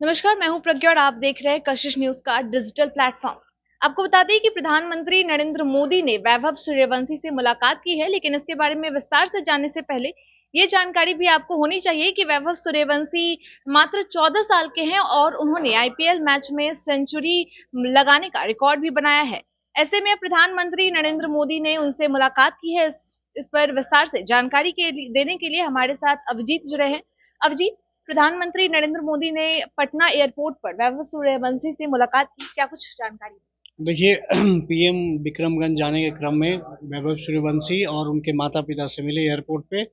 नमस्कार, मैं हूं प्रज्ञा और आप देख रहे हैं कशिश न्यूज का डिजिटल प्लेटफॉर्म। आपको बता दें कि प्रधानमंत्री नरेंद्र मोदी ने वैभव सूर्यवंशी से मुलाकात की है, लेकिन इसके बारे में विस्तार से जानने से पहले ये जानकारी भी आपको होनी चाहिए कि वैभव सूर्यवंशी मात्र 14 साल के हैं और उन्होंने आईपीएल मैच में सेंचुरी लगाने का रिकॉर्ड भी बनाया है। ऐसे में प्रधानमंत्री नरेंद्र मोदी ने उनसे मुलाकात की है। इस पर विस्तार से जानकारी देने के लिए हमारे साथ अभिजीत जुड़े हैं। अभिजीत, प्रधानमंत्री नरेंद्र मोदी ने पटना एयरपोर्ट पर वैभव सूर्यवंशी से मुलाकात की, क्या कुछ जानकारी? देखिए पीएम विक्रमगंज जाने के क्रम में वैभव सूर्यवंशी और उनके माता पिता से मिले एयरपोर्ट पे।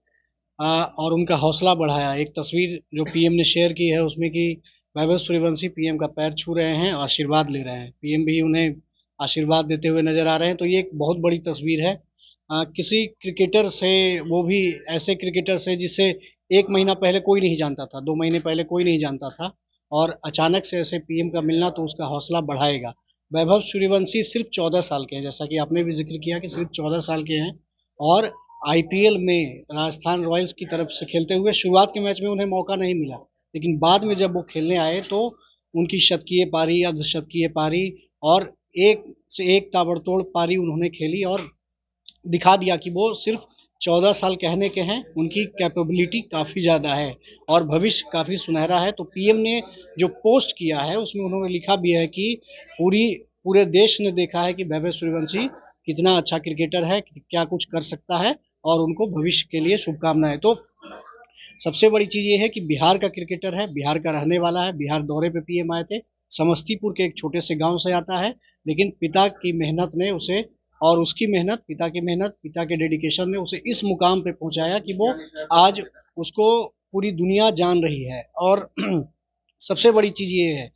और उनका हौसला बढ़ाया। एक तस्वीर जो पीएम ने शेयर की है उसमें कि वैभव सूर्यवंशी पीएम का पैर छू रहे हैं और आशीर्वाद ले रहे हैं। पीएम भी उन्हें आशीर्वाद देते हुए नजर आ रहे हैं, तो ये एक बहुत बड़ी तस्वीर है। किसी क्रिकेटर से, वो भी ऐसे क्रिकेटर से जिसे एक महीना पहले कोई नहीं जानता था, 2 महीने पहले कोई नहीं जानता था, और अचानक से ऐसे पीएम का मिलना तो उसका हौसला बढ़ाएगा। वैभव सूर्यवंशी सिर्फ 14 साल के हैं, जैसा कि आपने भी जिक्र किया कि सिर्फ 14 साल के हैं, और आईपीएल में राजस्थान रॉयल्स की तरफ से खेलते हुए शुरुआत के मैच में उन्हें मौका नहीं मिला, लेकिन बाद में जब वो खेलने आए तो उनकी शतकीय पारी, अर्धशतकीय पारी और एक से एक ताबड़तोड़ पारी उन्होंने खेली और दिखा दिया कि वो सिर्फ 14 साल कहने के हैं, उनकी कैपेबिलिटी काफ़ी ज़्यादा है और भविष्य काफ़ी सुनहरा है। तो पीएम ने जो पोस्ट किया है उसमें उन्होंने लिखा भी है कि पूरे देश ने देखा है कि वैभव सूर्यवंशी कितना अच्छा क्रिकेटर है, क्या कुछ कर सकता है, और उनको भविष्य के लिए शुभकामनाएं। तो सबसे बड़ी चीज़ ये है कि बिहार का क्रिकेटर है, बिहार का रहने वाला है। बिहार दौरे पे पीएम आए थे, समस्तीपुर के एक छोटे से गांव से आता है, लेकिन पिता की मेहनत ने उसे, और उसकी मेहनत, पिता के डेडिकेशन ने उसे इस मुकाम पे पहुंचाया कि वो आज उसको पूरी दुनिया जान रही है। और सबसे बड़ी चीज़ ये है,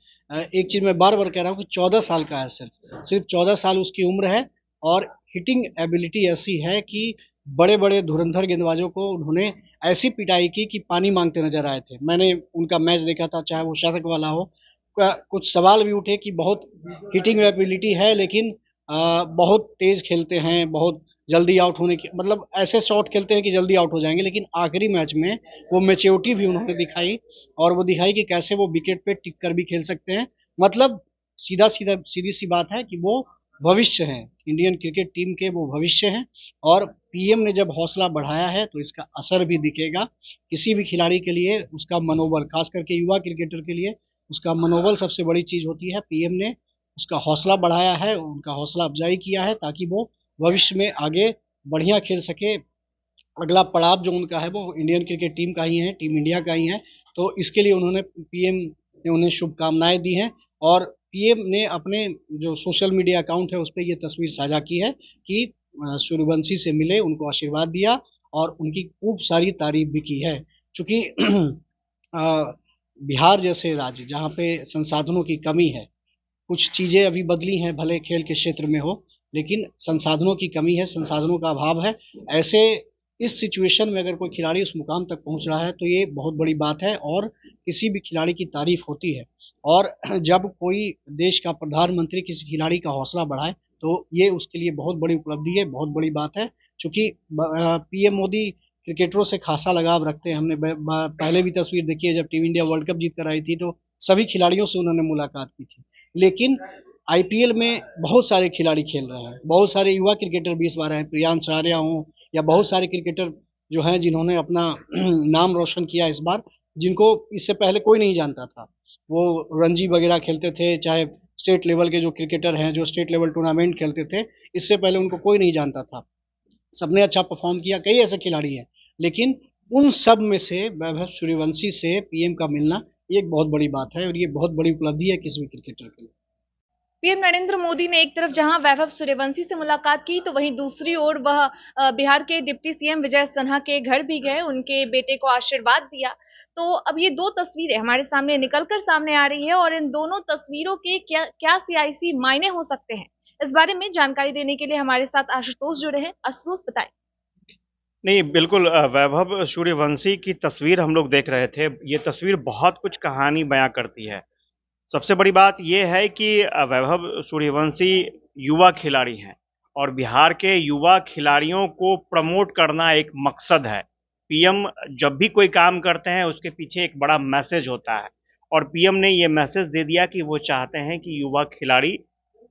एक चीज़ मैं बार बार कह रहा हूँ कि 14 साल का है, सिर्फ 14 साल उसकी उम्र है, और हिटिंग एबिलिटी ऐसी है कि बड़े बड़े धुरंधर गेंदबाजों को उन्होंने ऐसी पिटाई की कि पानी मांगते नजर आए थे। मैंने उनका मैच देखा था, चाहे वो शतक वाला हो। कुछ सवाल भी उठे कि बहुत हिटिंग एबिलिटी है, लेकिन बहुत तेज खेलते हैं, बहुत जल्दी आउट होने की, मतलब ऐसे शॉट खेलते हैं कि जल्दी आउट हो जाएंगे, लेकिन आखिरी मैच में वो मैच्योरिटी भी उन्होंने दिखाई, और वो दिखाई कि कैसे वो विकेट पे टिक कर भी खेल सकते हैं। मतलब सीधी सी बात है कि वो भविष्य हैं, इंडियन क्रिकेट टीम के वो भविष्य हैं। और पीएम ने जब हौसला बढ़ाया है तो इसका असर भी दिखेगा किसी भी खिलाड़ी के लिए। उसका मनोबल, खास करके युवा क्रिकेटर के लिए उसका मनोबल सबसे बड़ी चीज होती है। पीएम ने उसका हौसला बढ़ाया है, उनका हौसला अफजाई किया है, ताकि वो भविष्य में आगे बढ़िया खेल सके। अगला पड़ाव जो उनका है वो इंडियन क्रिकेट टीम का ही है, टीम इंडिया का ही है। तो इसके लिए उन्होंने, पीएम ने उन्हें शुभकामनाएं दी हैं। और पीएम ने अपने जो सोशल मीडिया अकाउंट है उस पर ये तस्वीर साझा की है कि सूर्यवंशी से मिले, उनको आशीर्वाद दिया और उनकी खूब सारी तारीफ भी की है। चूंकि बिहार जैसे राज्य जहाँ पे संसाधनों की कमी है, कुछ चीज़ें अभी बदली हैं, भले खेल के क्षेत्र में हो, लेकिन संसाधनों की कमी है, संसाधनों का अभाव है। ऐसे इस सिचुएशन में अगर कोई खिलाड़ी उस मुकाम तक पहुंच रहा है तो ये बहुत बड़ी बात है, और किसी भी खिलाड़ी की तारीफ होती है। और जब कोई देश का प्रधानमंत्री किसी खिलाड़ी का हौसला बढ़ाए तो ये उसके लिए बहुत बड़ी उपलब्धि है, बहुत बड़ी बात है। चूंकि पीएम मोदी क्रिकेटरों से खासा लगाव रखते हैं। हमने पहले भी तस्वीर देखी है, जब टीम इंडिया वर्ल्ड कप जीत कर आई थी तो सभी खिलाड़ियों से उन्होंने मुलाकात की थी। लेकिन आईपीएल में बहुत सारे खिलाड़ी खेल रहे हैं, बहुत सारे युवा क्रिकेटर भी इस बार हैं, प्रियांश आर्या हों या बहुत सारे क्रिकेटर जो हैं जिन्होंने अपना नाम रोशन किया इस बार, जिनको इससे पहले कोई नहीं जानता था। वो रणजी वगैरह खेलते थे, चाहे स्टेट लेवल के जो क्रिकेटर हैं जो स्टेट लेवल टूर्नामेंट खेलते थे, इससे पहले उनको कोई नहीं जानता था। सबने अच्छा परफॉर्म किया, कई ऐसे खिलाड़ी हैं, लेकिन उन सब में से वैभव सूर्यवंशी से पीएम का मिलना ये एक बहुत बड़ी बात है, और ये बहुत बड़ी उपलब्धि है किसी भी क्रिकेटर के लिए। पीएम नरेंद्र मोदी ने एक तरफ जहां वैभव सूर्यवंशी से मुलाकात की, तो वहीं दूसरी ओर वह बिहार के डिप्टी सीएम विजय सिन्हा के घर भी गए, उनके बेटे को आशीर्वाद दिया। तो अब ये दो तस्वीरें हमारे सामने निकलकर सामने आ रही है, और इन दोनों तस्वीरों के क्या क्या सियासी मायने हो सकते हैं, इस बारे में जानकारी देने के लिए हमारे साथ आशुतोष जुड़े हैं। आशुतोष, बताएं। नहीं, बिल्कुल वैभव सूर्यवंशी की तस्वीर हम लोग देख रहे थे। ये तस्वीर बहुत कुछ कहानी बयाँ करती है। सबसे बड़ी बात ये है कि वैभव सूर्यवंशी युवा खिलाड़ी हैं और बिहार के युवा खिलाड़ियों को प्रमोट करना एक मकसद है। पीएम जब भी कोई काम करते हैं उसके पीछे एक बड़ा मैसेज होता है, और पीएम ने ये मैसेज दे दिया कि वो चाहते हैं कि युवा खिलाड़ी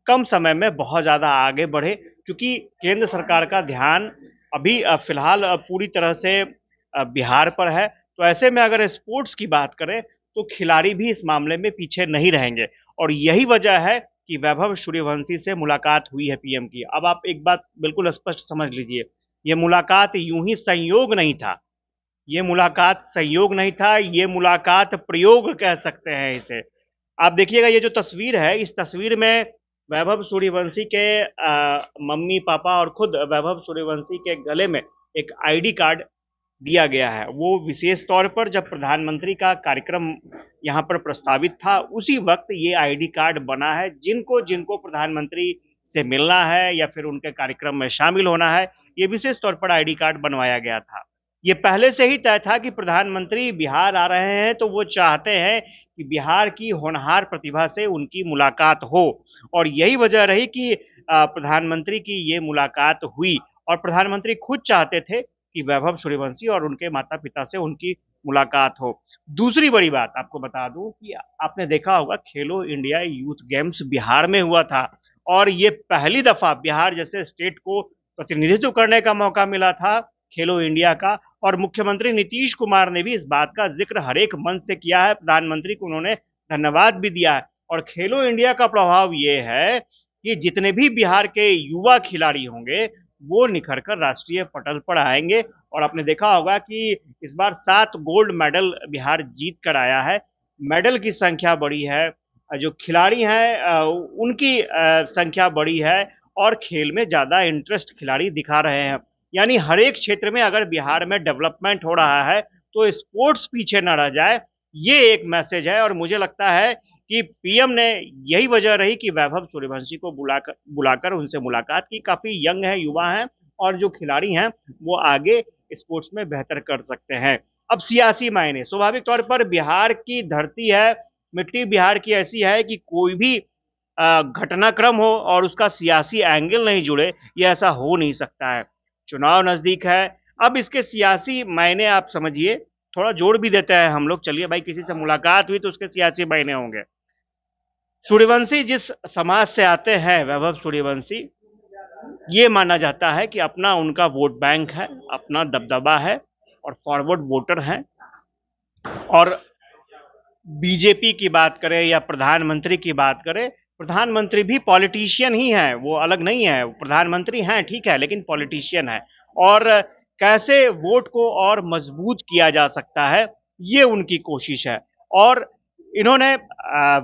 कम समय में बहुत ज़्यादा आगे बढ़े, क्योंकि केंद्र सरकार का ध्यान अभी फिलहाल पूरी तरह से बिहार पर है। तो ऐसे में अगर स्पोर्ट्स की बात करें तो खिलाड़ी भी इस मामले में पीछे नहीं रहेंगे और यही वजह है कि वैभव सूर्यवंशी से मुलाकात हुई है पीएम की। अब आप एक बात बिल्कुल स्पष्ट समझ लीजिए, ये मुलाकात यूं ही संयोग नहीं था, ये मुलाकात संयोग नहीं था, ये मुलाकात प्रयोग कह सकते हैं इसे। आप देखिएगा ये जो तस्वीर है, इस तस्वीर में वैभव सूर्यवंशी के मम्मी पापा और खुद वैभव सूर्यवंशी के गले में एक आईडी कार्ड दिया गया है। वो विशेष तौर पर जब प्रधानमंत्री का कार्यक्रम यहाँ पर प्रस्तावित था, उसी वक्त ये आईडी कार्ड बना है। जिनको जिनको प्रधानमंत्री से मिलना है या फिर उनके कार्यक्रम में शामिल होना है, ये विशेष तौर पर आईडी कार्ड बनवाया गया था। ये पहले से ही तय था कि प्रधानमंत्री बिहार आ रहे हैं तो वो चाहते हैं कि बिहार की होनहार प्रतिभा से उनकी मुलाकात हो और यही वजह रही कि प्रधानमंत्री की ये मुलाकात हुई और प्रधानमंत्री खुद चाहते थे कि वैभव सूर्यवंशी और उनके माता-पिता से उनकी मुलाकात हो। दूसरी बड़ी बात आपको बता दूं कि आपने देखा होगा खेलो इंडिया यूथ गेम्स बिहार में हुआ था और ये पहली दफा बिहार जैसे स्टेट को प्रतिनिधित्व करने का मौका मिला था खेलो इंडिया का और मुख्यमंत्री नीतीश कुमार ने भी इस बात का जिक्र हर एक मंच से किया है। प्रधानमंत्री को उन्होंने धन्यवाद भी दिया है और खेलो इंडिया का प्रभाव ये है कि जितने भी बिहार के युवा खिलाड़ी होंगे वो निखर कर राष्ट्रीय पटल पर आएंगे और आपने देखा होगा कि इस बार 7 गोल्ड मेडल बिहार जीत कर आया है। मेडल की संख्या बड़ी है, जो खिलाड़ी हैं उनकी संख्या बड़ी है और खेल में ज़्यादा इंटरेस्ट खिलाड़ी दिखा रहे हैं। यानी हर एक क्षेत्र में अगर बिहार में डेवलपमेंट हो रहा है तो स्पोर्ट्स पीछे न रह जाए, ये एक मैसेज है और मुझे लगता है कि पीएम ने यही वजह रही कि वैभव सूर्यवंशी को बुलाकर उनसे मुलाकात की। काफी यंग है, युवा हैं और जो खिलाड़ी हैं वो आगे स्पोर्ट्स में बेहतर कर सकते हैं। अब सियासी मायने, स्वाभाविक तौर पर बिहार की धरती है, मिट्टी बिहार की ऐसी है कि कोई भी घटनाक्रम हो और उसका सियासी एंगल नहीं जुड़े, ये ऐसा हो नहीं सकता है। चुनाव नजदीक है, अब इसके सियासी मायने आप समझिए, थोड़ा जोड़ भी देते हैं हम लोग। चलिए भाई, किसी से मुलाकात हुई तो उसके सियासी मायने होंगे। सूर्यवंशी जिस समाज से आते हैं, वैभव सूर्यवंशी, ये माना जाता है कि अपना उनका वोट बैंक है, अपना दबदबा है और फॉरवर्ड वोटर हैं। और बीजेपी की बात करें या प्रधानमंत्री की बात करें, प्रधानमंत्री भी पॉलिटिशियन ही है, वो अलग नहीं है। प्रधानमंत्री हैं ठीक है, लेकिन पॉलिटिशियन है और कैसे वोट को और मजबूत किया जा सकता है, ये उनकी कोशिश है। और इन्होंने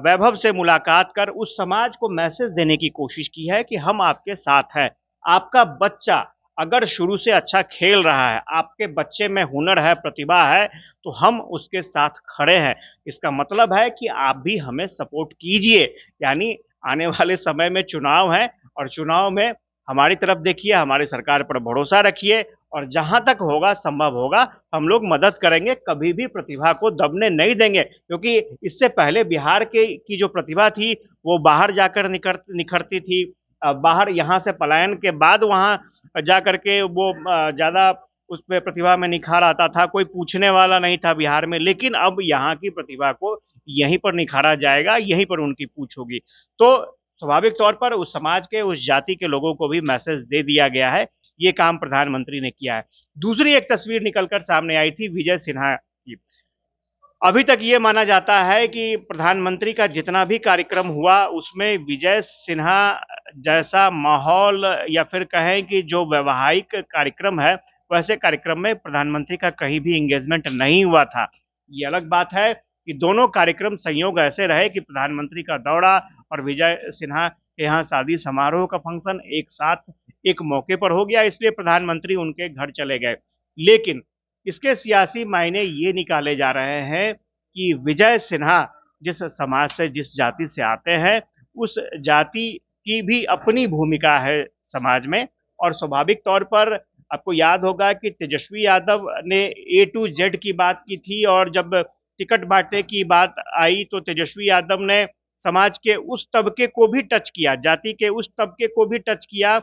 वैभव से मुलाकात कर उस समाज को मैसेज देने की कोशिश की है कि हम आपके साथ हैं। आपका बच्चा अगर शुरू से अच्छा खेल रहा है, आपके बच्चे में हुनर है, प्रतिभा है, तो हम उसके साथ खड़े हैं। इसका मतलब है कि आप भी हमें सपोर्ट कीजिए। यानी आने वाले समय में चुनाव है और चुनाव में हमारी तरफ देखिए, हमारी सरकार पर भरोसा रखिए और जहां तक होगा, संभव होगा, हम लोग मदद करेंगे। कभी भी प्रतिभा को दबने नहीं देंगे, क्योंकि इससे पहले बिहार की जो प्रतिभा थी वो बाहर जाकर निखरती थी। बाहर यहाँ से पलायन के बाद वहां जाकर के वो ज्यादा उस पे प्रतिभा में निखार आता था, कोई पूछने वाला नहीं था बिहार में। लेकिन अब यहाँ की प्रतिभा को यहीं पर निखारा जाएगा, यहीं पर उनकी पूछ होगी। तो स्वाभाविक तौर पर उस समाज के, उस जाति के लोगों को भी मैसेज दे दिया गया है। ये काम प्रधानमंत्री ने किया है। दूसरी एक तस्वीर निकलकर सामने आई थी विजय सिन्हा की। अभी तक ये माना जाता है कि प्रधानमंत्री का जितना भी कार्यक्रम हुआ उसमें विजय सिन्हा जैसा माहौल या फिर कहें कि जो वैवाहिक कार्यक्रम है, वैसे कार्यक्रम में प्रधानमंत्री का कहीं भी एंगेजमेंट नहीं हुआ था। ये अलग बात है कि दोनों कार्यक्रम संयोग ऐसे रहे कि प्रधानमंत्री का दौरा और विजय सिन्हा के यहाँ शादी समारोह का फंक्शन एक साथ एक मौके पर हो गया, इसलिए प्रधानमंत्री उनके घर चले गए। लेकिन इसके सियासी मायने ये निकाले जा रहे हैं कि विजय सिन्हा जिस समाज से, जिस जाति से आते हैं, उस जाति की भी अपनी भूमिका है समाज में। और स्वाभाविक तौर पर आपको याद होगा कि तेजस्वी यादव ने A to Z की बात की थी और जब टिकट बांटने की बात आई तो तेजस्वी यादव ने समाज के उस तबके को भी टच किया, जाति के उस तबके को भी टच किया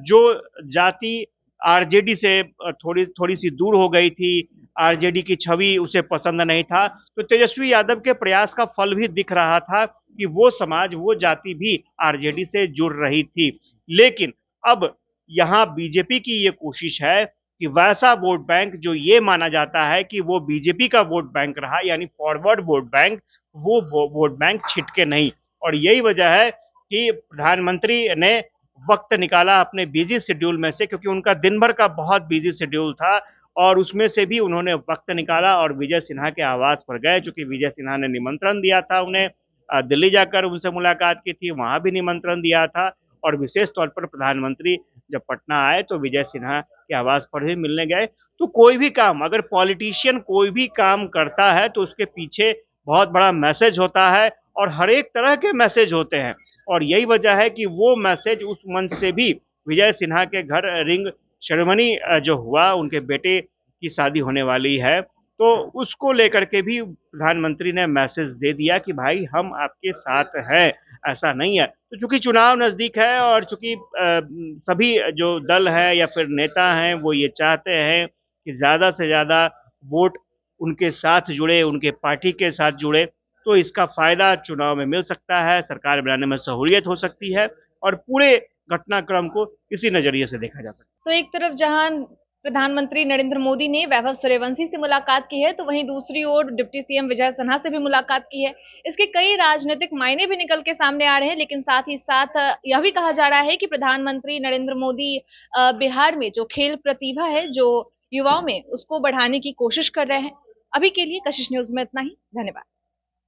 जो जाति आरजेडी से थोड़ी थोड़ी सी दूर हो गई थी, आरजेडी की छवि उसे पसंद नहीं था। तो तेजस्वी यादव के प्रयास का फल भी दिख रहा था कि वो समाज, वो जाति भी आरजेडी से जुड़ रही थी। लेकिन अब यहाँ बीजेपी की ये कोशिश है कि वैसा वोट बैंक जो ये माना जाता है कि वो बीजेपी का वोट बैंक रहा, यानी फॉरवर्ड वोट बैंक, वो वोट बैंक छिटके नहीं। और यही वजह है कि प्रधानमंत्री ने वक्त निकाला अपने बिजी शेड्यूल में से, क्योंकि उनका दिन भर का बहुत बिजी शेड्यूल था, और उसमें से भी उन्होंने वक्त निकाला और विजय सिन्हा के आवास पर गए। चूंकि विजय सिन्हा ने निमंत्रण दिया था उन्हें, दिल्ली जाकर उनसे मुलाकात की थी, वहां भी निमंत्रण दिया था, और विशेष तौर पर प्रधानमंत्री जब पटना आए तो विजय सिन्हा के आवास पर ही मिलने गए। तो कोई भी काम, अगर पॉलिटिशियन कोई भी काम करता है तो उसके पीछे बहुत बड़ा मैसेज होता है, और हर एक तरह के मैसेज होते हैं। और यही वजह है कि वो मैसेज उस मंच से भी, विजय सिन्हा के घर रिंग सेरेमनी जो हुआ, उनके बेटे की शादी होने वाली है, तो उसको लेकर के भी प्रधानमंत्री ने मैसेज दे दिया कि भाई हम आपके साथ हैं, ऐसा नहीं है। तो चूंकि चुनाव नजदीक है और चूंकि सभी जो दल है या फिर नेता हैं वो ये चाहते हैं कि ज्यादा से ज्यादा वोट उनके साथ जुड़े, उनके पार्टी के साथ जुड़े, तो इसका फायदा चुनाव में मिल सकता है, सरकार बनाने में सहूलियत हो सकती है, और पूरे घटनाक्रम को इसी नजरिए से देखा जा सकता है। तो एक तरफ जहां प्रधानमंत्री नरेंद्र मोदी ने वैभव सूर्यवंशी से मुलाकात की है, तो वहीं दूसरी ओर डिप्टी सीएम विजय सिन्हा से भी मुलाकात की है। इसके कई राजनीतिक मायने भी निकल के सामने आ रहे हैं, लेकिन साथ ही साथ यह भी कहा जा रहा है कि प्रधानमंत्री नरेंद्र मोदी बिहार में जो खेल प्रतिभा है, जो युवाओं में, उसको बढ़ाने की कोशिश कर रहे हैं। अभी के लिए कशिश न्यूज में इतना ही। धन्यवाद।